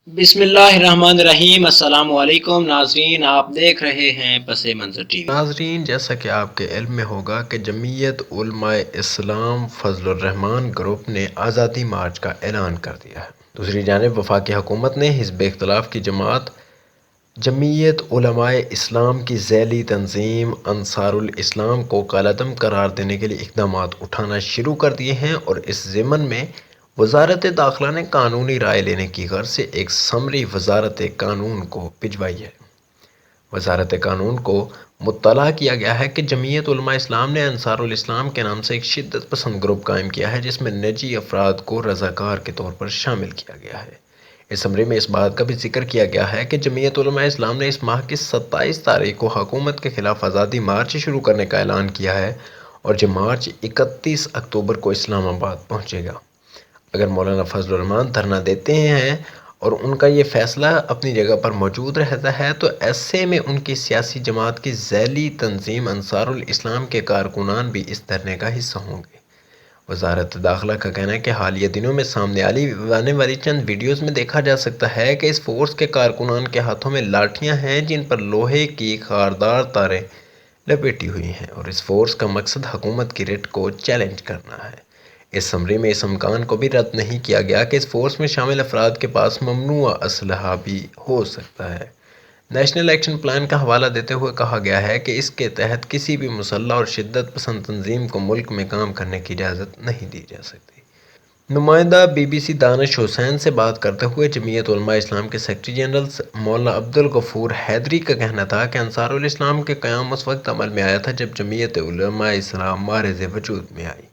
بسم اللہ الرحمن الرحیم۔ السلام علیکم ناظرین، آپ دیکھ رہے ہیں پس منظر ٹی وی۔ ناظرین، جیسا کہ آپ کے علم میں ہوگا کہ جمعیت علماء اسلام فضل الرحمان گروپ نے آزادی مارچ کا اعلان کر دیا ہے۔ دوسری جانب وفاقی حکومت نے حزب اختلاف کی جماعت جمعیت علماء اسلام کی ذیلی تنظیم انصار الاسلام کو کالعدم قرار دینے کے لیے اقدامات اٹھانا شروع کر دیے ہیں، اور اس ضمن میں وزارت داخلہ نے قانونی رائے لینے کی غرض سے ایک سمری وزارت قانون کو بھجوائی ہے۔ وزارت قانون کو مطلع کیا گیا ہے کہ جمعیت علماء اسلام نے انصار الاسلام کے نام سے ایک شدت پسند گروپ قائم کیا ہے، جس میں نجی افراد کو رضاکار کے طور پر شامل کیا گیا ہے۔ اس سمری میں اس بات کا بھی ذکر کیا گیا ہے کہ جمعیت علماء اسلام نے اس ماہ کی 27 تاریخ کو حکومت کے خلاف آزادی مارچ شروع کرنے کا اعلان کیا ہے، اور یہ مارچ 31 اکتوبر کو اسلام آباد پہنچے گا۔ اگر مولانا فضل الرحمان دھرنا دیتے ہیں اور ان کا یہ فیصلہ اپنی جگہ پر موجود رہتا ہے، تو ایسے میں ان کی سیاسی جماعت کی ذیلی تنظیم انصار الاسلام کے کارکنان بھی اس دھرنے کا حصہ ہوں گے۔ وزارت داخلہ کا کہنا ہے کہ حالیہ دنوں میں سامنے آنے والی چند ویڈیوز میں دیکھا جا سکتا ہے کہ اس فورس کے کارکنان کے ہاتھوں میں لاٹھیاں ہیں جن پر لوہے کی خاردار تاریں لپیٹی ہوئی ہیں، اور اس فورس کا مقصد حکومت کی ریٹ کو چیلنج کرنا ہے۔ اس سمری میں اس امکان کو بھی رد نہیں کیا گیا کہ اس فورس میں شامل افراد کے پاس ممنوعہ اسلحہ بھی ہو سکتا ہے۔ نیشنل ایکشن پلان کا حوالہ دیتے ہوئے کہا گیا ہے کہ اس کے تحت کسی بھی مسلح اور شدت پسند تنظیم کو ملک میں کام کرنے کی اجازت نہیں دی جا سکتی۔ نمائندہ بی بی سی دانش حسین سے بات کرتے ہوئے جمعیت علماء اسلام کے سیکرٹری جنرل مولانا عبدالغفور حیدری کا کہنا تھا کہ انصار الاسلام کے قیام اس وقت عمل میں آیا تھا جب جمعیت علماء اسلام معرض وجود میں آئی۔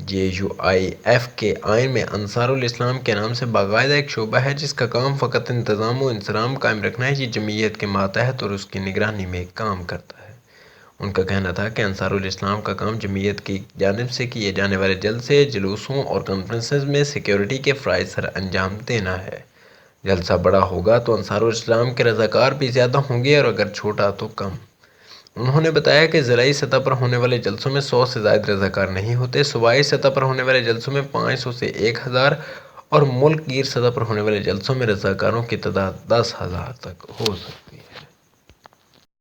جے یو آئی ایف کے آئین میں انصار الاسلام کے نام سے باقاعدہ ایک شعبہ ہے جس کا کام فقط انتظام و انصرام قائم رکھنا ہے۔ یہ جمعیت کے ماتحت اور اس کی نگرانی میں کام کرتا ہے۔ ان کا کہنا تھا کہ انصار الاسلام کا کام جمعیت کی جانب سے کیے جانے والے جلسے، جلوسوں اور کانفرنسز میں سیکیورٹی کے فرائض سر انجام دینا ہے۔ جلسہ بڑا ہوگا تو انصار الاسلام کے رضاکار بھی زیادہ ہوں گے، اور اگر چھوٹا تو کم۔ انہوں نے بتایا کہ ضلعی سطح پر ہونے والے جلسوں میں 100 سے زائد رضاکار نہیں ہوتے، صوبائی سطح پر ہونے والے جلسوں میں 500 سے 1000 اور ملک گیر سطح پر ہونے والے جلسوں میں رضاکاروں کی تعداد 10,000 تک ہو سکتی ہے۔